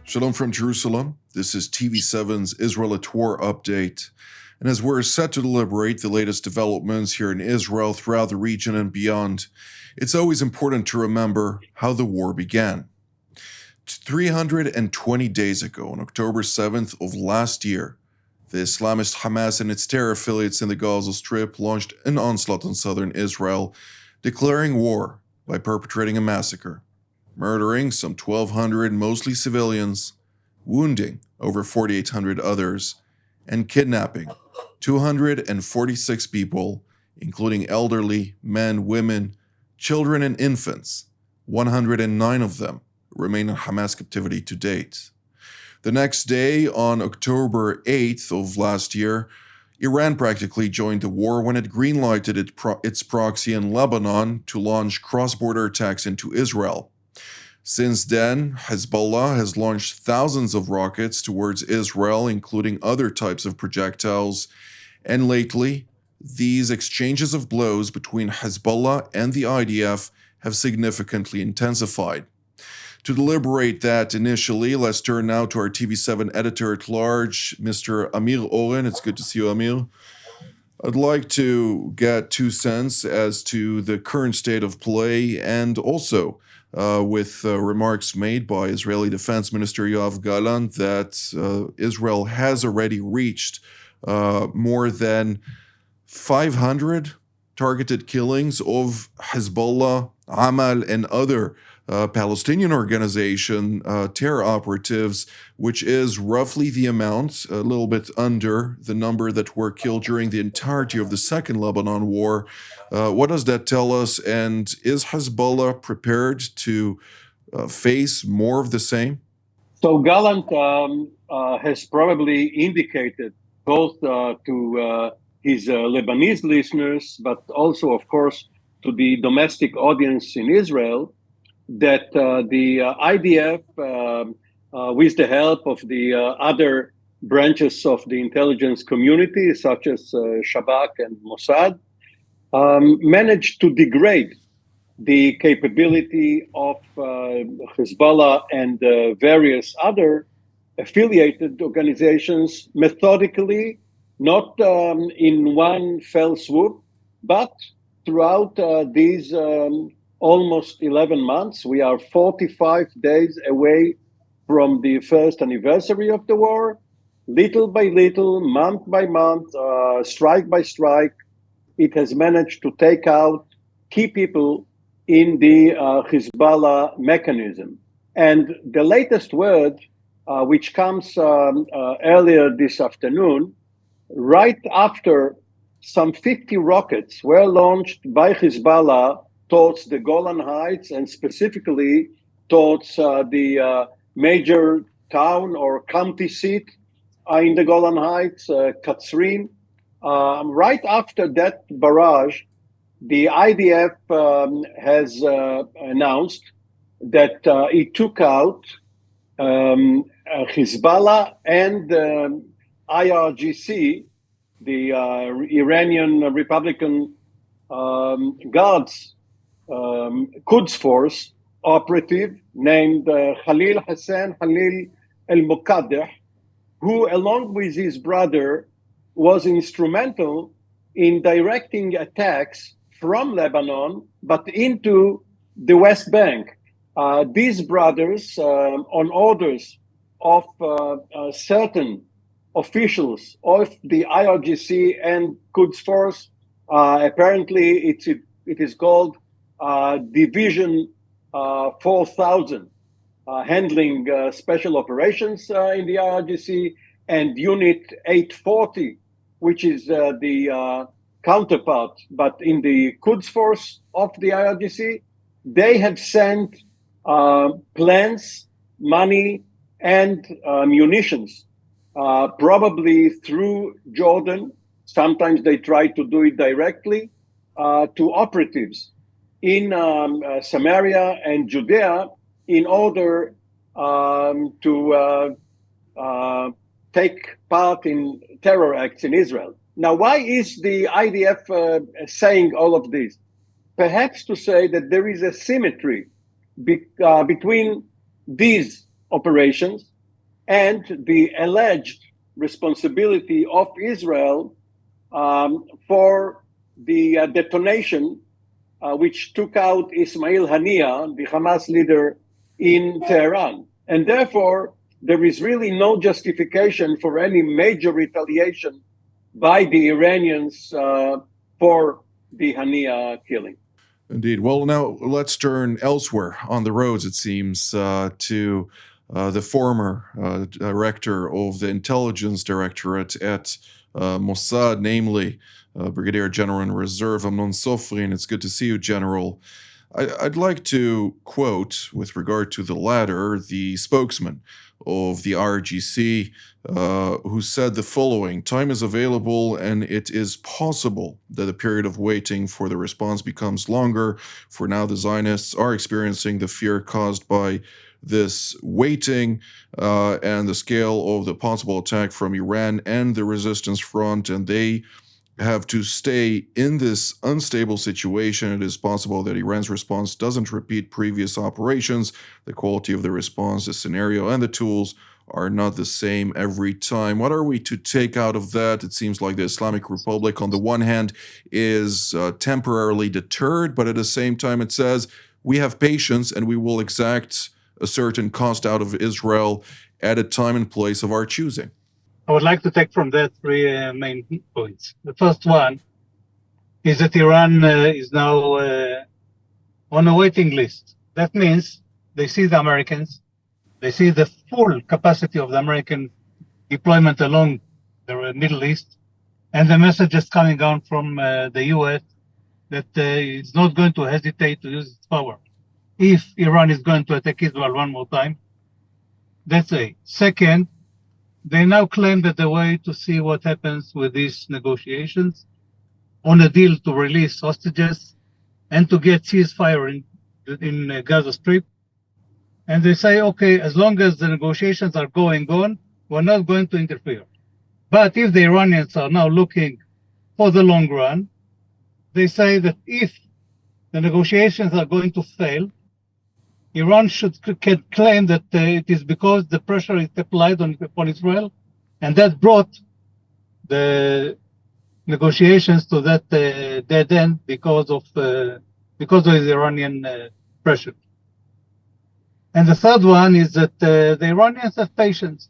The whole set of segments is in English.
Shalom from Jerusalem. This is TV7's Israel at War update. And as we're set to deliberate the latest developments here in Israel, throughout the region and beyond, it's always important to remember how the war began. 320 days ago, on October 7th of last year, the Islamist Hamas and its terror affiliates in the Gaza Strip launched an onslaught on southern Israel, declaring war by perpetrating a massacre, murdering some 1,200 mostly civilians, wounding over 4,800 others, and kidnapping 246 people, including elderly, men, women, children, and infants. 109 of them remain in Hamas captivity to date. The next day, on October 8th of last year, Iran practically joined the war when it greenlighted its proxy in Lebanon to launch cross-border attacks into Israel. Since then, Hezbollah has launched thousands of rockets towards Israel, including other types of projectiles, and lately, these exchanges of blows between Hezbollah and the IDF have significantly intensified. To deliberate that initially, let's turn now to our TV7 editor-at-large, Mr. Amir Oren. It's good to see you, Amir. I'd like to get 2 cents as to the current state of play and also with remarks made by Israeli Defense Minister Yoav Gallant that Israel has already reached more than 500 targeted killings of Hezbollah, Amal, and other Palestinian organization terror operatives, which is roughly the amount, a little bit under the number that were killed during the entirety of the Second Lebanon War. What does that tell us? And is Hezbollah prepared to face more of the same? So Gallant has probably indicated both to his Lebanese listeners, but also, of course, to the domestic audience in Israel, that the IDF, with the help of the other branches of the intelligence community, such as Shabak and Mossad, managed to degrade the capability of Hezbollah and various other affiliated organizations methodically, not in one fell swoop, but throughout these almost 11 months. We are 45 days away from the first anniversary of the war. Little by little, month by month, strike by strike, it has managed to take out key people in the Hezbollah mechanism. And the latest word, which comes earlier this afternoon, right after some 50 rockets were launched by Hezbollah towards the Golan Heights and specifically towards the major town or county seat in the Golan Heights, Katzrin. Right after that barrage, the IDF has announced that it took out Hezbollah and IRGC, the Iranian Republican Guards Quds Force operative named Khalil Hassan Khalil al-Muqaddeh, who, along with his brother, was instrumental in directing attacks from Lebanon, but into the West Bank. These brothers, on orders of certain officials of the IRGC and Quds Force, apparently it is called Division 4000, handling special operations in the IRGC, and Unit 840, which is the counterpart, but in the Quds Force of the IRGC. They have sent plans, money, and munitions, probably through Jordan. Sometimes they try to do it directly to operatives in Samaria and Judea in order to take part in terror acts in Israel. Now, why is the IDF saying all of this? Perhaps to say that there is a symmetry between these operations and the alleged responsibility of Israel for the detonation which took out Ismail Haniyeh, the Hamas leader, in Tehran. And therefore, there is really no justification for any major retaliation by the Iranians for the Haniyeh killing. Indeed. Well, now let's turn elsewhere on the roads, it seems, to the former director of the intelligence directorate at Mossad, namely Brigadier General in Reserve Amnon Sofri, and it's good to see you, General. I'd like to quote, with regard to the latter, the spokesman of the RGC, who said the following: "Time is available, and it is possible that the period of waiting for the response becomes longer. For now, the Zionists are experiencing the fear caused by this waiting and the scale of the possible attack from Iran and the resistance front, and they have to stay in this unstable situation. It is possible that Iran's response doesn't repeat previous operations. The quality of the response, the scenario, and the tools are not the same every time." What are we to take out of that? It seems like the Islamic Republic, on the one hand, is temporarily deterred, but at the same time, it says, we have patience and we will exact a certain cost out of Israel at a time and place of our choosing. I would like to take from that three main points. The first one is that Iran is now on a waiting list. That means they see the Americans, they see the full capacity of the American deployment along the Middle East, and the message is coming down from the US that it's not going to hesitate to use its power if Iran is going to attack Israel one more time. That's A. Second, they now claim that the way to see what happens with these negotiations on a deal to release hostages and to get ceasefire in Gaza Strip. And they say, okay, as long as the negotiations are going on, we're not going to interfere. But if the Iranians are now looking for the long run, they say that if the negotiations are going to fail, Iran can claim that it is because the pressure is applied upon Israel, and that brought the negotiations to that dead end because of the Iranian pressure. And the third one is that the Iranians have patience.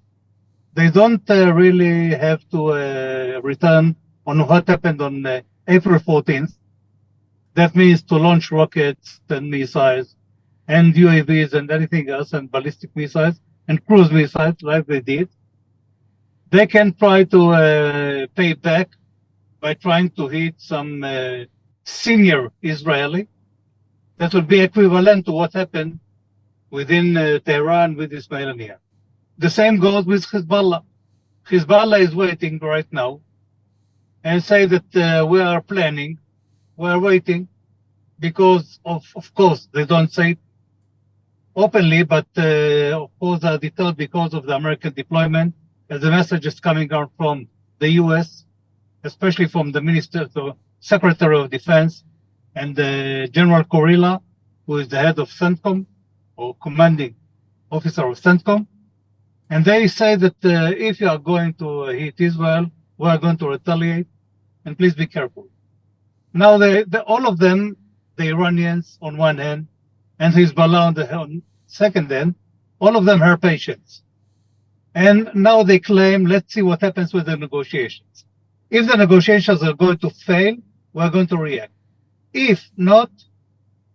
They don't really have to return on what happened on April 14th. That means to launch rockets and missiles and UAVs and anything else, and ballistic missiles and cruise missiles like they did. They can try to pay back by trying to hit some senior Israeli. That would be equivalent to what happened within Tehran with Ismail Haniyeh. The same goes with Hezbollah. Hezbollah is waiting right now and say that we are planning, we are waiting, because of course they don't say it openly, but of course they are deterred because of the American deployment, as the message is coming out from the US, especially from the Secretary of Defense and General Kurilla, who is the head of CENTCOM, or commanding officer of CENTCOM. And they say that if you are going to hit Israel, we are going to retaliate, and please be careful. Now, all of them, the Iranians on one hand, and Hezbollah on the second end, all of them have patience. And now they claim, let's see what happens with the negotiations. If the negotiations are going to fail, we're going to react. If not,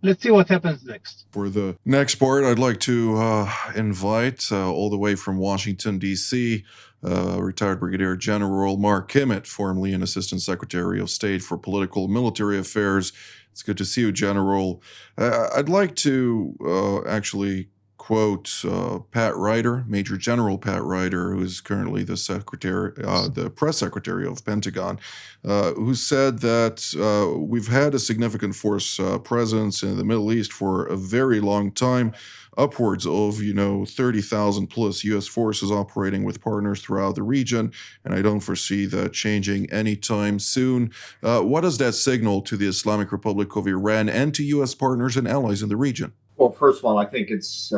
let's see what happens next. For the next part, I'd like to invite, all the way from Washington, D.C., retired Brigadier General Mark Kimmett, formerly an Assistant Secretary of State for Political and Military Affairs. It's good to see you, General. I'd like to actually quote Pat Ryder, Major General Pat Ryder, who is currently the press secretary of Pentagon, who said that we've had a significant force presence in the Middle East for a very long time, upwards of 30,000 plus U.S. forces operating with partners throughout the region, and I don't foresee that changing anytime soon. What does that signal to the Islamic Republic of Iran and to U.S. partners and allies in the region? Well, first of all, I think it's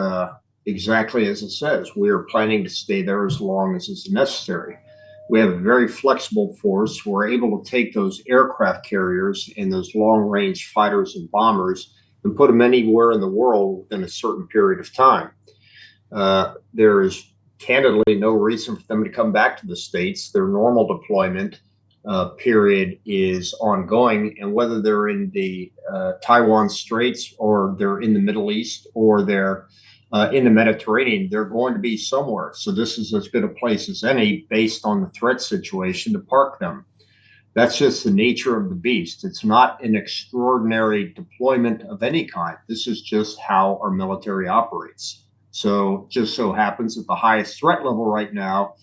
exactly as it says. We are planning to stay there as long as is necessary. We have a very flexible force. We're able to take those aircraft carriers and those long-range fighters and bombers and put them anywhere in the world within a certain period of time. There is candidly no reason for them to come back to the States. Their normal deployment period is ongoing, and whether they're in the Taiwan Straits or they're in the Middle East or they're in the Mediterranean, they're going to be somewhere. So this is as good a place as any, based on the threat situation, to park them. That's just the nature of the beast. It's not an extraordinary deployment of any kind. This is just how our military operates. So just so happens that the highest threat level right now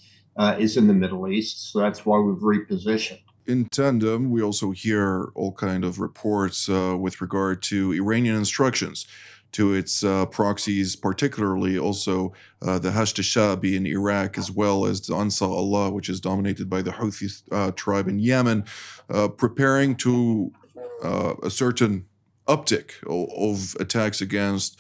is in the Middle East. So that's why we've repositioned. In tandem, we also hear all kind of reports with regard to Iranian instructions to its proxies, particularly also the Hashd al-Sha'bi in Iraq, as well as the Ansar Allah, which is dominated by the Houthi tribe in Yemen, preparing to a certain uptick of attacks against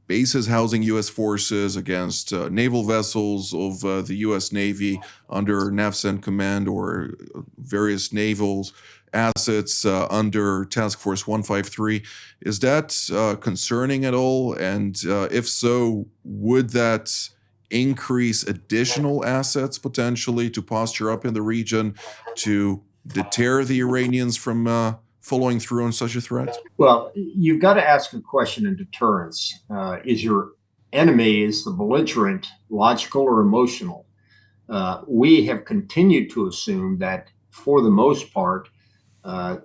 bases housing U.S. forces, against naval vessels of the U.S. Navy under NAVCENT command, or various naval assets under Task Force 153. Is that concerning at all? And if so, would that increase additional assets potentially to posture up in the region to deter the Iranians from following through on such a threat? Well, you've got to ask a question in deterrence. Is your enemy, is the belligerent, logical or emotional? We have continued to assume that, for the most part,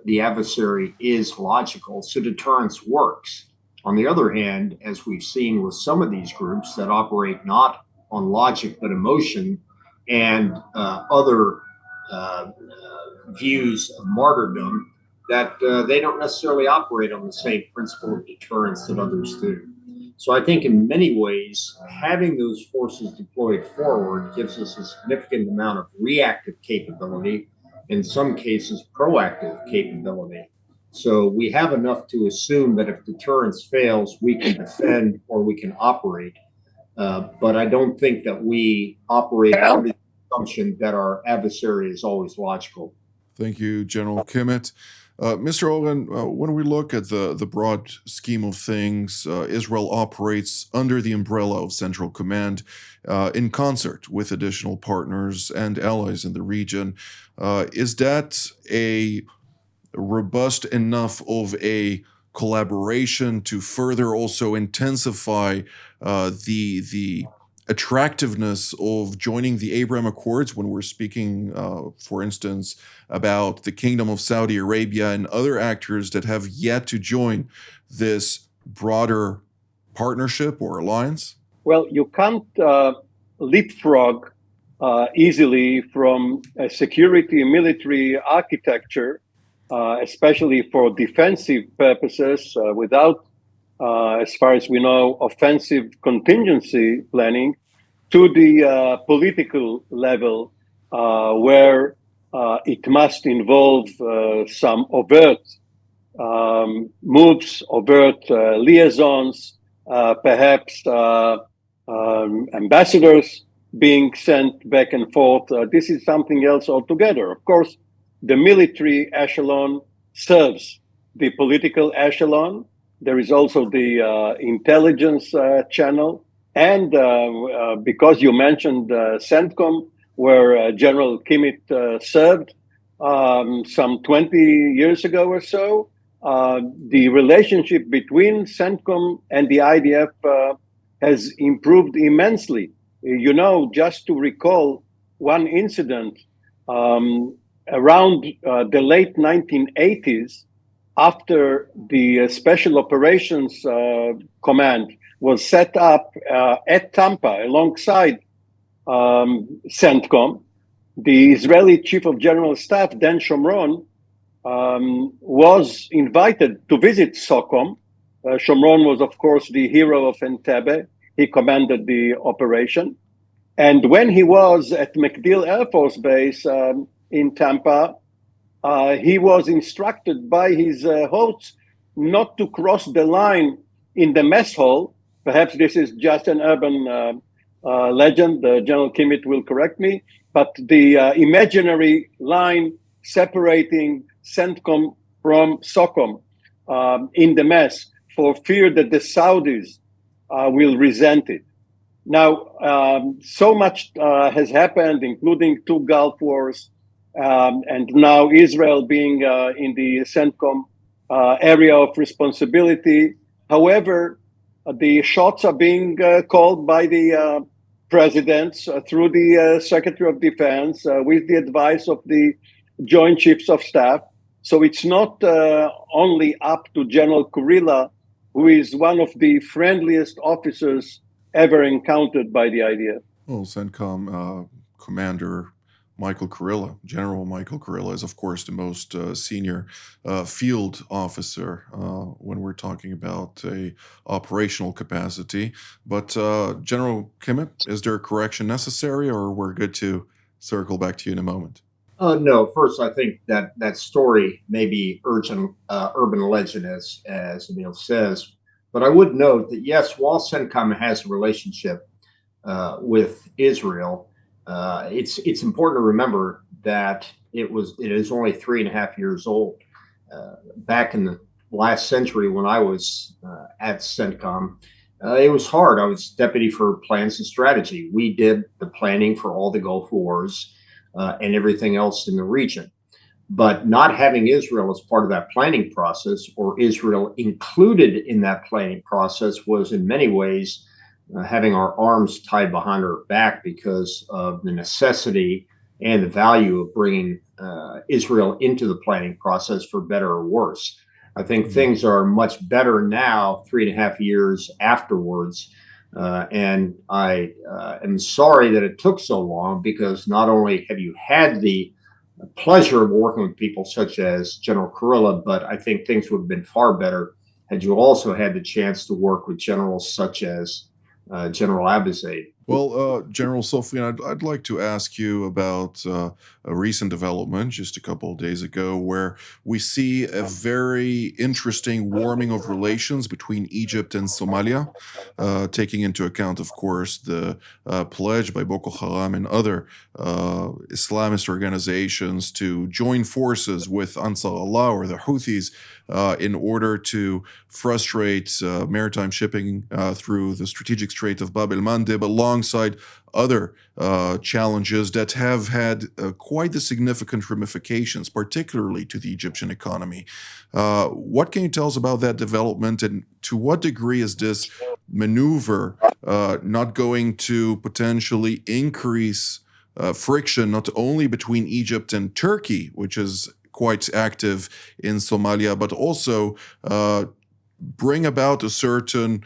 the adversary is logical, so deterrence works. On the other hand, as we've seen with some of these groups that operate not on logic but emotion and other views of martyrdom, that they don't necessarily operate on the same principle of deterrence that others do. So I think in many ways, having those forces deployed forward gives us a significant amount of reactive capability, in some cases proactive capability. So we have enough to assume that if deterrence fails, we can defend or we can operate. But I don't think that we operate under the assumption that our adversary is always logical. Thank you, General Kimmett. Mr. Oren, when we look at the broad scheme of things, Israel operates under the umbrella of Central Command in concert with additional partners and allies in the region. Is that a robust enough of a collaboration to further also intensify the attractiveness of joining the Abraham Accords, when we're speaking, for instance, about the Kingdom of Saudi Arabia and other actors that have yet to join this broader partnership or alliance? Well, you can't leapfrog easily from a security and military architecture, especially for defensive purposes, without, as far as we know, offensive contingency planning, to the political level, where it must involve some overt moves, overt liaisons, perhaps ambassadors being sent back and forth. This is something else altogether. Of course, the military echelon serves the political echelon. There is also the intelligence channel. And because you mentioned CENTCOM, where General Kimmett served some 20 years ago or so, the relationship between CENTCOM and the IDF has improved immensely. You know, just to recall one incident, around the late 1980s, after the Special Operations Command was set up at Tampa alongside CENTCOM, the Israeli Chief of General Staff, Dan Shomron, was invited to visit SOCOM. Shomron was, of course, the hero of Entebbe. He commanded the operation. And when he was at MacDill Air Force Base in Tampa, he was instructed by his hosts not to cross the line in the mess hall Perhaps this is just an urban legend. General Kimmit will correct me. But the imaginary line separating CENTCOM from SOCOM in the mess for fear that the Saudis will resent it. Now, so much has happened, including 2 Gulf Wars, and now Israel being in the CENTCOM area of responsibility. However, the shots are being called by the presidents through the Secretary of Defense with the advice of the Joint Chiefs of Staff. So it's not only up to General Kurilla, who is one of the friendliest officers ever encountered by the IDF. Well, CENTCOM Commander Michael Kurilla, General Michael Kurilla, is of course the most senior field officer when we're talking about a operational capacity. But General Kimmit, is there a correction necessary, or we're good to circle back to you in a moment? No, first, I think that story may be urban legend, as Emil says. But I would note that, yes, while CENTCOM has a relationship with Israel, it's important to remember that it is only 3.5 years old. Back in the last century, when I was at CENTCOM, it was hard. I was deputy for plans and strategy. We did the planning for all the Gulf Wars and everything else in the region. But not having Israel as part of that planning process, or Israel included in that planning process, was in many ways having our arms tied behind our back because of the necessity and the value of bringing Israel into the planning process, for better or worse. I think things are much better now, 3.5 years afterwards. And I am sorry that it took so long, because not only have you had the pleasure of working with people such as General Kurilla, but I think things would have been far better had you also had the chance to work with generals such as General Abizaid. Well, General Sofian, I'd like to ask you about a recent development just a couple of days ago, where we see a very interesting warming of relations between Egypt and Somalia, taking into account, of course, the pledge by Boko Haram and other Islamist organizations to join forces with Ansar Allah, or the Houthis, in order to frustrate maritime shipping through the strategic Strait of Bab el-Mandeb, alongside other challenges that have had quite the significant ramifications, particularly to the Egyptian economy. What can you tell us about that development, and to what degree is this maneuver not going to potentially increase friction not only between Egypt and Turkey, which is quite active in Somalia, but also bring about a certain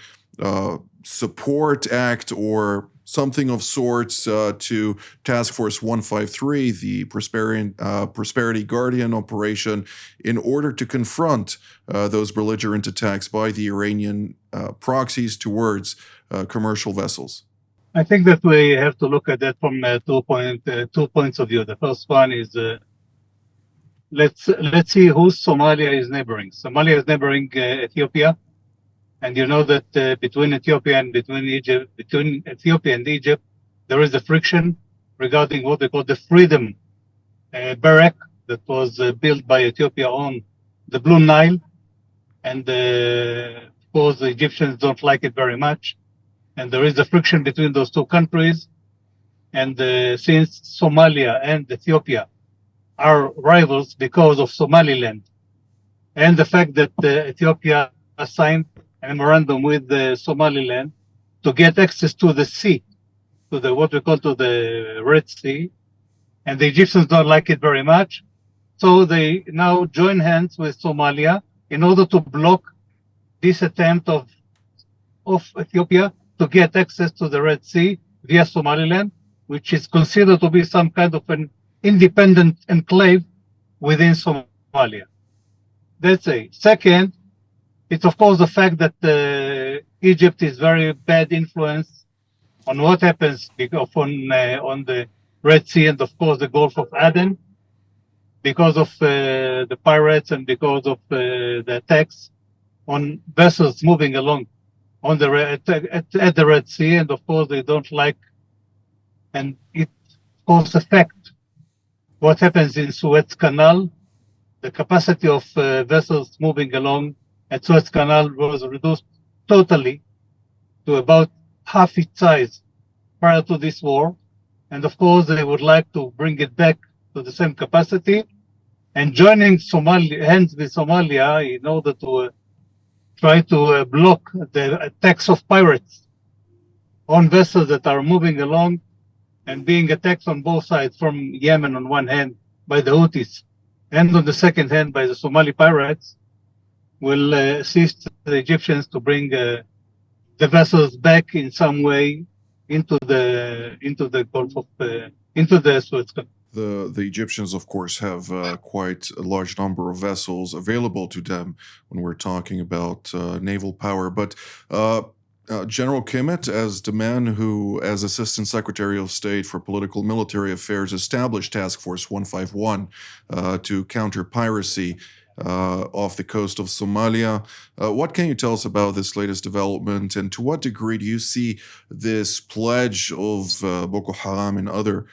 support act or something of sorts to Task Force 153, the Prosperity Guardian operation, in order to confront those belligerent attacks by the Iranian proxies towards commercial vessels? I think that we have to look at that from 2 points of view. The first one is let's see who Somalia is neighboring. Somalia is neighboring Ethiopia, and you know that between Ethiopia and Egypt, there is a friction regarding what they call the Freedom Barrack that was built by Ethiopia on the Blue Nile, and of course the Egyptians don't like it very much, and there is a friction between those two countries. And since Somalia and Ethiopia are rivals because of Somaliland, and the fact that Ethiopia signed a memorandum with Somaliland to get access to the sea, to the what we call to the Red Sea, and the Egyptians don't like it very much, so they now join hands with Somalia in order to block this attempt of Ethiopia to get access to the Red Sea via Somaliland, which is considered to be some kind of an independent enclave within Somalia. That's a second. It's of course the fact that Egypt is very bad influence on what happens on the Red Sea, and of course the Gulf of Aden, because of the pirates and because of the attacks on vessels moving along on the at the Red Sea, and of course they don't like, and it of course affect what happens in Suez Canal. The capacity of vessels moving along at Suez Canal was reduced totally to about half its size prior to this war. And of course, they would like to bring it back to the same capacity and joining hands with Somalia in order to try to block the attacks of pirates on vessels that are moving along and being attacked on both sides, from Yemen on one hand by the Houthis and on the second hand by the Somali pirates, will assist the Egyptians to bring the vessels back in some way into the Gulf of into the Suez Canal. The Egyptians, of course, have quite a large number of vessels available to them when we're talking about naval power. But General Kimmett, as the man who, as Assistant Secretary of State for Political Military Affairs, established Task Force 151 to counter piracy off the coast of Somalia. What can you tell us about this latest development, and to what degree do you see this pledge of Boko Haram and other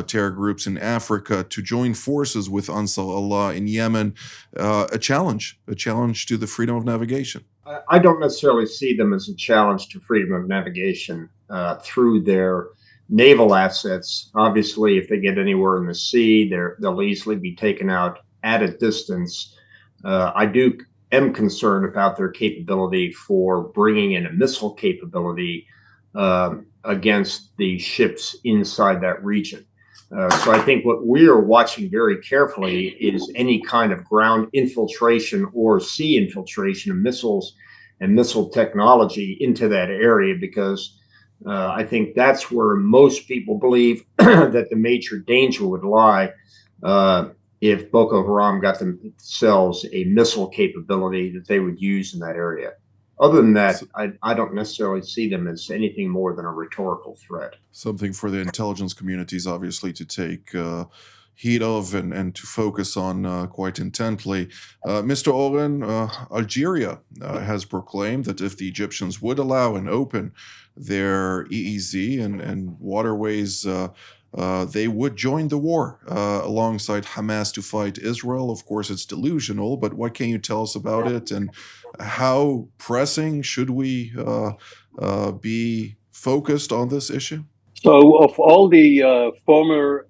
terror groups in Africa to join forces with Ansar Allah in Yemen a challenge to the freedom of navigation? I don't necessarily see them as a challenge to freedom of navigation through their naval assets. Obviously, if they get anywhere in the sea, they'll easily be taken out at a distance. I am concerned about their capability for bringing in a missile capability against the ships inside that region. So I think what we are watching very carefully is any kind of ground infiltration or sea infiltration of missiles and missile technology into that area, because I think that's where most people believe that the major danger would lie if Boko Haram got themselves a missile capability that they would use in that area. Other than that, I don't necessarily see them as anything more than a rhetorical threat. Something for the intelligence communities, obviously, to take heed of and to focus on quite intently. Mr. Oren, Algeria has proclaimed that if the Egyptians would allow and open their EEZ and waterways, they would join the war alongside Hamas to fight Israel. Of course, it's delusional, but what can you tell us about it, and how pressing should we be focused on this issue? So, of all the former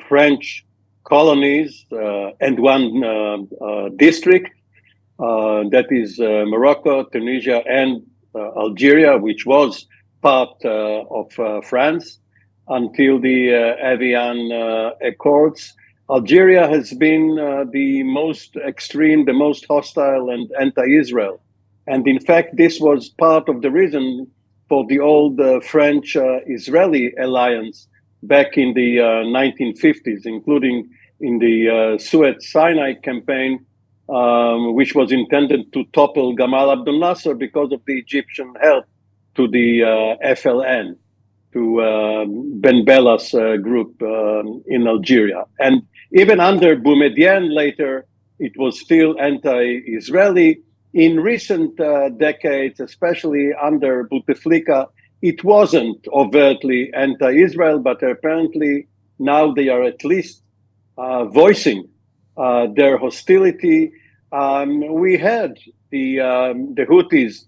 French colonies and one district, that is Morocco, Tunisia, and Algeria, which was part of France until the Evian Accords, Algeria has been the most extreme, the most hostile and anti-Israel. And in fact, this was part of the reason for the old French-Israeli alliance back in the 1950s, including in the Suez-Sinai campaign, which was intended to topple Gamal Abdel Nasser because of the Egyptian help to the FLN, to Ben Bella's group in Algeria. And even under Boumediene later, it was still anti-Israeli. In recent decades, especially under Bouteflika, it wasn't overtly anti-Israel, but apparently now they are at least voicing their hostility. We had the Houthis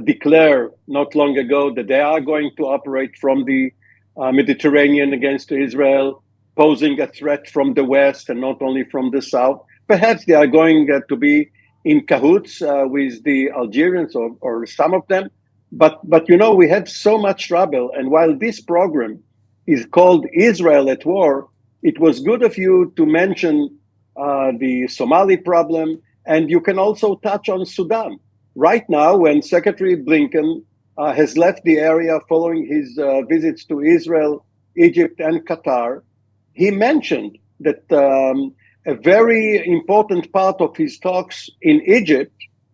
declare not long ago that they are going to operate from the Mediterranean against Israel, posing a threat from the West and not only from the South. Perhaps they are going to be in cahoots with the Algerians or some of them. But you know, we had so much trouble. And while this program is called Israel at War, it was good of you to mention the Somali problem. And you can also touch on Sudan. Right now, when Secretary Blinken has left the area following his visits to Israel, Egypt, and Qatar, he mentioned that a very important part of his talks in Egypt,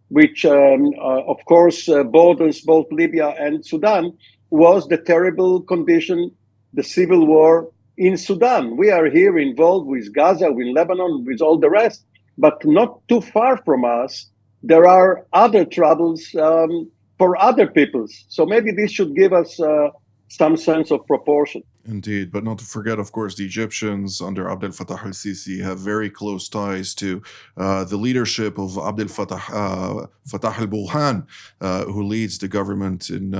which of course borders both Libya and Sudan, was the terrible condition, the civil war in Sudan. We are here involved with Gaza, with Lebanon, with all the rest, but not too far from us, there are other troubles, for other peoples. So maybe this should give us some sense of proportion. Indeed, but not to forget, of course, the Egyptians under Abdel Fattah al-Sisi have very close ties to the leadership of Abdel Fattah al-Burhan, who leads the government in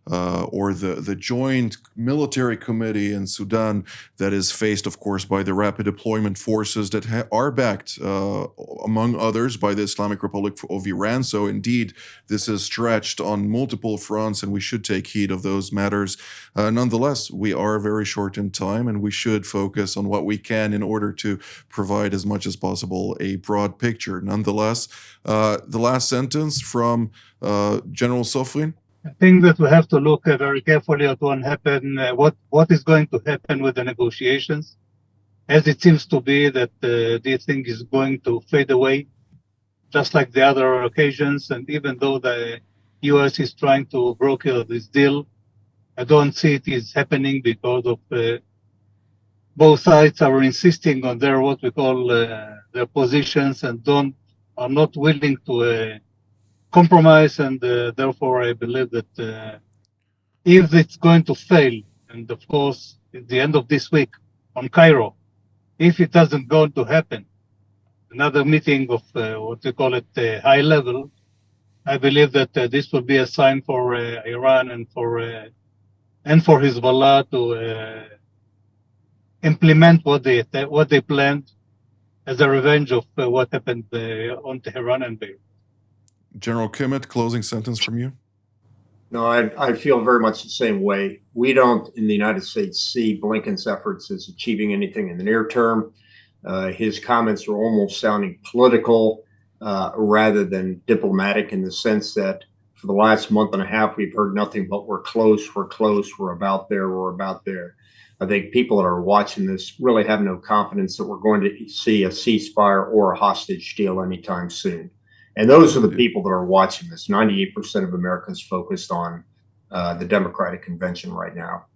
or the joint military committee in Sudan that is faced, of course, by the rapid deployment forces that are backed, among others, by the Islamic Republic of Iran. So indeed, this is stretched on multiple fronts, and we should take heed of those matters. Nonetheless, we are very short in time, and we should focus on what we can in order to provide as much as possible a broad picture. Nonetheless, the last sentence from General Sofrin. I think that we have to look very carefully at what is going to happen with the negotiations, as it seems to be that this thing is going to fade away, just like the other occasions. And even though the U.S. is trying to broker this deal, I don't see it is happening because of both sides are insisting on their what we call their positions and are not willing to compromise, and therefore I believe that if it's going to fail, and of course at the end of this week on Cairo, if it doesn't go to happen, another meeting of what we call it high level, I believe that this will be a sign for Iran and for Hezbollah to implement what they planned as a revenge of what happened on Tehran and Beirut. General Kimmett, closing sentence from you. No, I feel very much the same way. We don't, in the United States, see Blinken's efforts as achieving anything in the near term. His comments are almost sounding political rather than diplomatic, in the sense that for the last month and a half, we've heard nothing but we're close, we're about there, we're about there. I think people that are watching this really have no confidence that we're going to see a ceasefire or a hostage deal anytime soon. And those are the people that are watching this. 98% of America is focused on the Democratic Convention right now.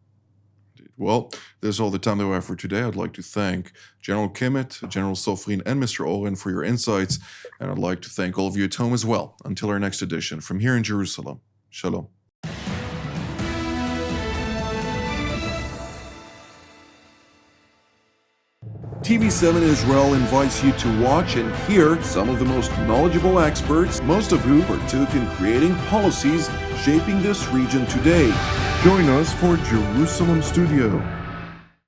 Well, that's all the time that we have for today. I'd like to thank General Kimmett, General Sofrin, and Mr. Oren for your insights. And I'd like to thank all of you at home as well. Until our next edition, from here in Jerusalem, Shalom. TV7 Israel invites you to watch and hear some of the most knowledgeable experts, most of whom partook in creating policies shaping this region today. Join us for Jerusalem Studio.